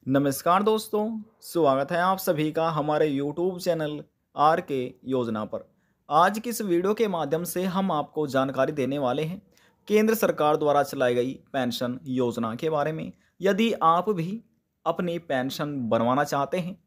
नमस्कार दोस्तों, स्वागत है आप सभी का हमारे YouTube चैनल आर के योजना पर। आज की इस वीडियो के माध्यम से हम आपको जानकारी देने वाले हैं केंद्र सरकार द्वारा चलाई गई पेंशन योजना के बारे में। यदि आप भी अपनी पेंशन बनवाना चाहते हैं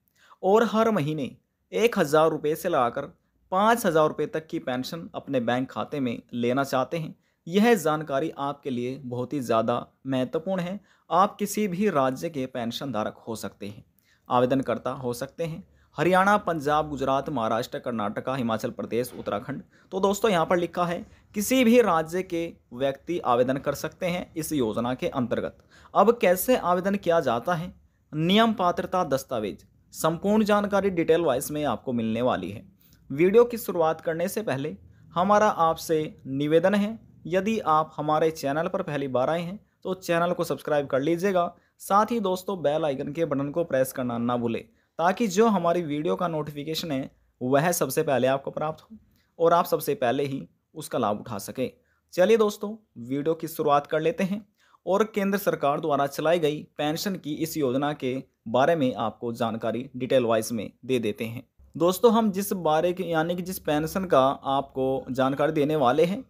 और हर महीने 1,000 रुपये से लगाकर 5,000 रुपये तक की पेंशन अपने बैंक खाते में लेना चाहते हैं, यह जानकारी आपके लिए बहुत ही ज़्यादा महत्वपूर्ण है। आप किसी भी राज्य के पेंशन धारक हो सकते हैं, आवेदनकर्ता हो सकते हैं हरियाणा, पंजाब, गुजरात, महाराष्ट्र, कर्नाटका, हिमाचल प्रदेश, उत्तराखंड। तो दोस्तों यहाँ पर लिखा है किसी भी राज्य के व्यक्ति आवेदन कर सकते हैं इस योजना के अंतर्गत। अब कैसे आवेदन किया जाता है, नियम, पात्रता, दस्तावेज, संपूर्ण जानकारी डिटेल वाइज में आपको मिलने वाली है। वीडियो की शुरुआत करने से पहले हमारा आपसे निवेदन है, यदि आप हमारे चैनल पर पहली बार आए हैं तो चैनल को सब्सक्राइब कर लीजिएगा। साथ ही दोस्तों बेल आइकन के बटन को प्रेस करना ना भूलें, ताकि जो हमारी वीडियो का नोटिफिकेशन है वह सबसे पहले आपको प्राप्त हो और आप सबसे पहले ही उसका लाभ उठा सके। चलिए दोस्तों वीडियो की शुरुआत कर लेते हैं और केंद्र सरकार द्वारा चलाई गई पेंशन की इस योजना के बारे में आपको जानकारी डिटेल वाइज में दे देते हैं। दोस्तों हम जिस बारे की यानी कि जिस पेंशन का आपको जानकारी देने वाले हैं,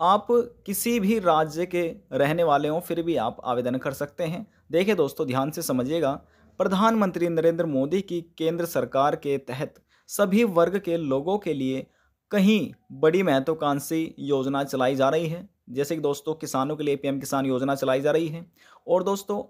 आप किसी भी राज्य के रहने वाले हों फिर भी आप आवेदन कर सकते हैं। देखिए दोस्तों ध्यान से समझिएगा, प्रधानमंत्री नरेंद्र मोदी की केंद्र सरकार के तहत सभी वर्ग के लोगों के लिए कहीं बड़ी महत्वाकांक्षी योजना चलाई जा रही है। जैसे कि दोस्तों किसानों के लिए पीएम किसान योजना चलाई जा रही है, और दोस्तों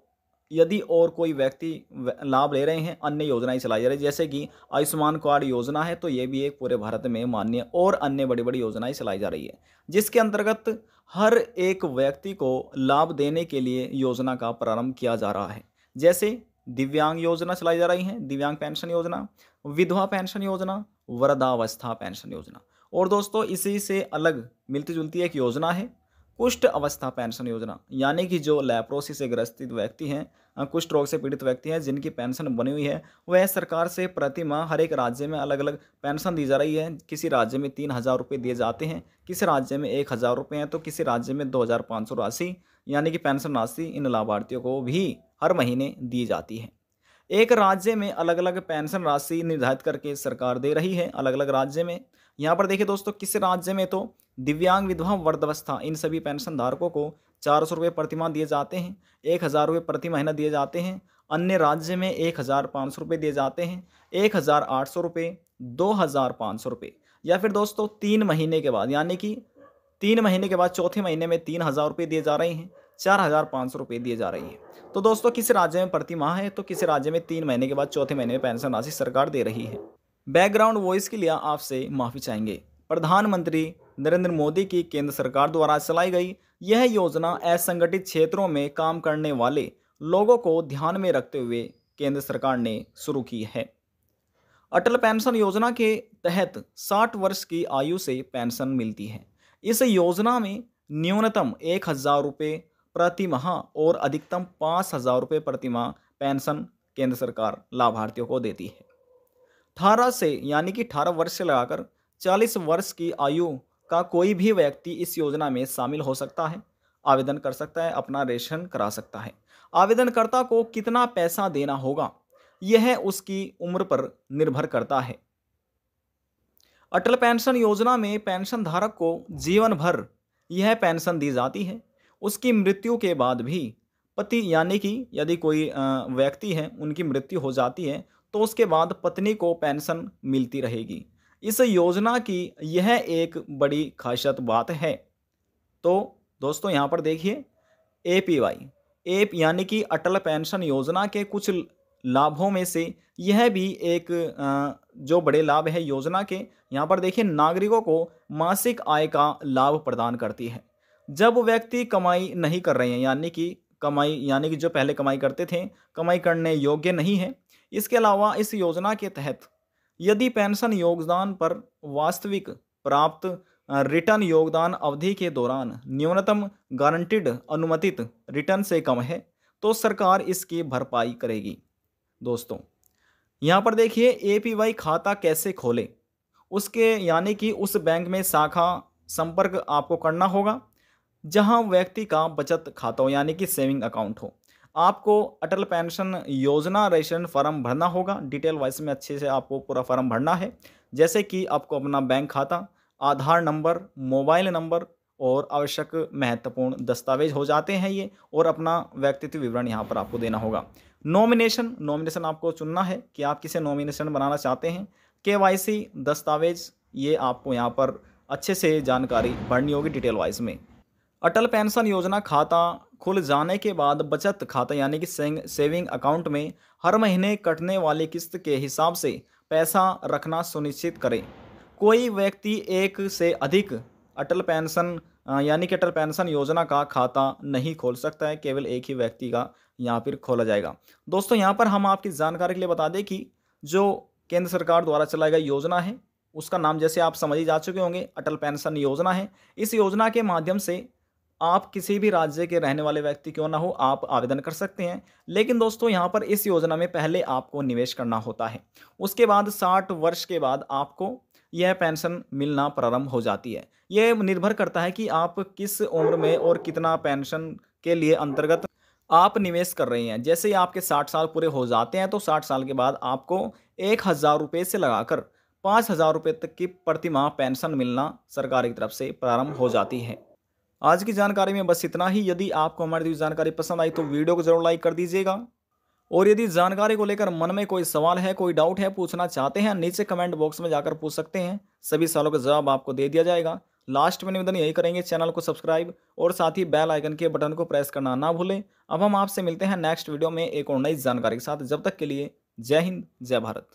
यदि और कोई व्यक्ति लाभ ले रहे हैं, अन्य योजनाएं चलाई जा रही है जैसे कि आयुष्मान कार्ड योजना है, तो ये भी एक पूरे भारत में मान्य और अन्य बड़ी बड़ी योजनाएं चलाई जा रही है, जिसके अंतर्गत हर एक व्यक्ति को लाभ देने के लिए योजना का प्रारंभ किया जा रहा है। जैसे दिव्यांग योजना चलाई जा रही है, दिव्यांग पेंशन योजना, विधवा पेंशन योजना, वृद्धावस्था पेंशन योजना, और दोस्तों इसी से अलग मिलती जुलती एक योजना है कुष्ठ अवस्था पेंशन योजना, यानी कि जो लेप्रोसी से ग्रसित व्यक्ति हैं, कुष्ठ रोग से पीड़ित व्यक्ति हैं जिनकी पेंशन बनी हुई है, वह सरकार से प्रति माह हर एक राज्य में अलग अलग पेंशन दी जा रही है। किसी राज्य में 3,000 रुपये दिए जाते हैं, किसी राज्य में 1,000 रुपये हैं, तो किसी राज्य में 2,500 राशि यानी कि पेंशन राशि इन लाभार्थियों को भी हर महीने दी जाती है। एक राज्य में अलग अलग पेंशन राशि निर्धारित करके सरकार दे रही है अलग अलग राज्य में। यहाँ पर देखिए दोस्तों किस राज्य में तो दिव्यांग, विधवा, वृद्धावस्था इन सभी पेंशन धारकों को 400 रुपये प्रति माह दिए जाते हैं, 1,000 रुपये प्रति महीना दिए जाते हैं। अन्य राज्य में 1,500 रुपये दिए जाते हैं, 1,800 रुपये, 2,500 रुपये, या फिर दोस्तों 3 महीने के बाद यानी कि 3 महीने के बाद चौथे महीने में 3,000 रुपये दिए जा रहे हैं, 4,500 रुपये दिए जा रही है। तो दोस्तों किस राज्य में प्रति माह है, तो किसी राज्य में 3 महीने के बाद चौथे महीने में पेंशन राशि सरकार दे रही है। बैकग्राउंड वॉइस के लिए आपसे माफ़ी चाहेंगे। प्रधानमंत्री नरेंद्र मोदी की केंद्र सरकार द्वारा चलाई गई यह योजना असंगठित क्षेत्रों में काम करने वाले लोगों को ध्यान में रखते हुए केंद्र सरकार ने शुरू की है। अटल पेंशन योजना के तहत 60 वर्ष की आयु से पेंशन मिलती है। इस योजना में न्यूनतम 1,000 रुपये प्रति माह और अधिकतम 5,000 रुपये प्रति माह पेंशन केंद्र सरकार लाभार्थियों को देती है। 18 से यानी कि 18 वर्ष से लगाकर 40 वर्ष की आयु का कोई भी व्यक्ति इस योजना में शामिल हो सकता है, आवेदन कर सकता है, अपना रजिस्ट्रेशन करा सकता है। आवेदनकर्ता को कितना पैसा देना होगा यह उसकी उम्र पर निर्भर करता है। अटल पेंशन योजना में पेंशन धारक को जीवन भर यह पेंशन दी जाती है। उसकी मृत्यु के बाद भी पति यानी कि यदि कोई व्यक्ति है उनकी मृत्यु हो जाती है तो उसके बाद पत्नी को पेंशन मिलती रहेगी। इस योजना की यह एक बड़ी खासियत बात है। तो दोस्तों यहाँ पर देखिए एपीवाई यानी कि अटल पेंशन योजना के कुछ लाभों में से यह भी एक जो बड़े लाभ है योजना के। यहाँ पर देखिए नागरिकों को मासिक आय का लाभ प्रदान करती है। जब व्यक्ति कमाई नहीं कर रहे हैं यानी कि जो पहले कमाई करते थे कमाई करने योग्य नहीं है। इसके अलावा इस योजना के तहत यदि पेंशन योगदान पर वास्तविक प्राप्त रिटर्न योगदान अवधि के दौरान न्यूनतम गारंटीड अनुमतित रिटर्न से कम है तो सरकार इसकी भरपाई करेगी। दोस्तों यहाँ पर देखिए एपीवाई खाता कैसे खोलें, उसके यानी कि उस बैंक में शाखा संपर्क आपको करना होगा जहां व्यक्ति का बचत खाता हो यानी कि सेविंग अकाउंट हो। आपको अटल पेंशन योजना रजिस्ट्रेशन फॉर्म भरना होगा। डिटेल वाइज में अच्छे से आपको पूरा फॉर्म भरना है। जैसे कि आपको अपना बैंक खाता, आधार नंबर, मोबाइल नंबर और आवश्यक महत्वपूर्ण दस्तावेज हो जाते हैं ये, और अपना व्यक्तित्व विवरण यहाँ पर आपको देना होगा। नॉमिनेशन आपको चुनना है कि आप किसे नॉमिनेशन बनाना चाहते हैं। केवाईसी दस्तावेज, ये आपको यहाँ पर अच्छे से जानकारी भरनी होगी डिटेल वाइज में। अटल पेंशन योजना खाता खुल जाने के बाद बचत खाता यानी कि सेविंग अकाउंट में हर महीने कटने वाली किस्त के हिसाब से पैसा रखना सुनिश्चित करें। कोई व्यक्ति एक से अधिक अटल पेंशन यानी कि अटल पेंशन योजना का खाता नहीं खोल सकता है, केवल एक ही व्यक्ति का यहाँ पर खोला जाएगा। दोस्तों यहाँ पर हम आपकी जानकारी के लिए बता दें कि जो केंद्र सरकार द्वारा चलाई गई योजना है उसका नाम जैसे आप समझ ही जा चुके होंगे, अटल पेंशन योजना है। इस योजना के माध्यम से आप किसी भी राज्य के रहने वाले व्यक्ति क्यों ना हो, आप आवेदन कर सकते हैं। लेकिन दोस्तों यहाँ पर इस योजना में पहले आपको निवेश करना होता है। उसके बाद 60 वर्ष के बाद आपको यह पेंशन मिलना प्रारंभ हो जाती है। यह निर्भर करता है कि आप किस उम्र में और कितना पेंशन के लिए अंतर्गत आप निवेश कर रहे हैं। जैसे ही आपके 60 साल पूरे हो जाते हैं तो 60 साल के बाद आपको 1000 रुपये से लगाकर 5000 रुपये तक की प्रतिमाह पेंशन मिलना सरकार की तरफ से प्रारंभ हो जाती है। आज की जानकारी में बस इतना ही। यदि आपको हमारी दी जानकारी पसंद आई तो वीडियो को जरूर लाइक कर दीजिएगा, और यदि जानकारी को लेकर मन में कोई सवाल है, कोई डाउट है, पूछना चाहते हैं, नीचे कमेंट बॉक्स में जाकर पूछ सकते हैं। सभी सवालों का जवाब आपको दे दिया जाएगा। लास्ट में निवेदन यही करेंगे, चैनल को सब्सक्राइब और साथ ही बेल आइकन के बटन को प्रेस करना ना भूलें। अब हम आपसे मिलते हैं नेक्स्ट वीडियो में एक और नई जानकारी के साथ। जब तक के लिए जय हिंद, जय भारत।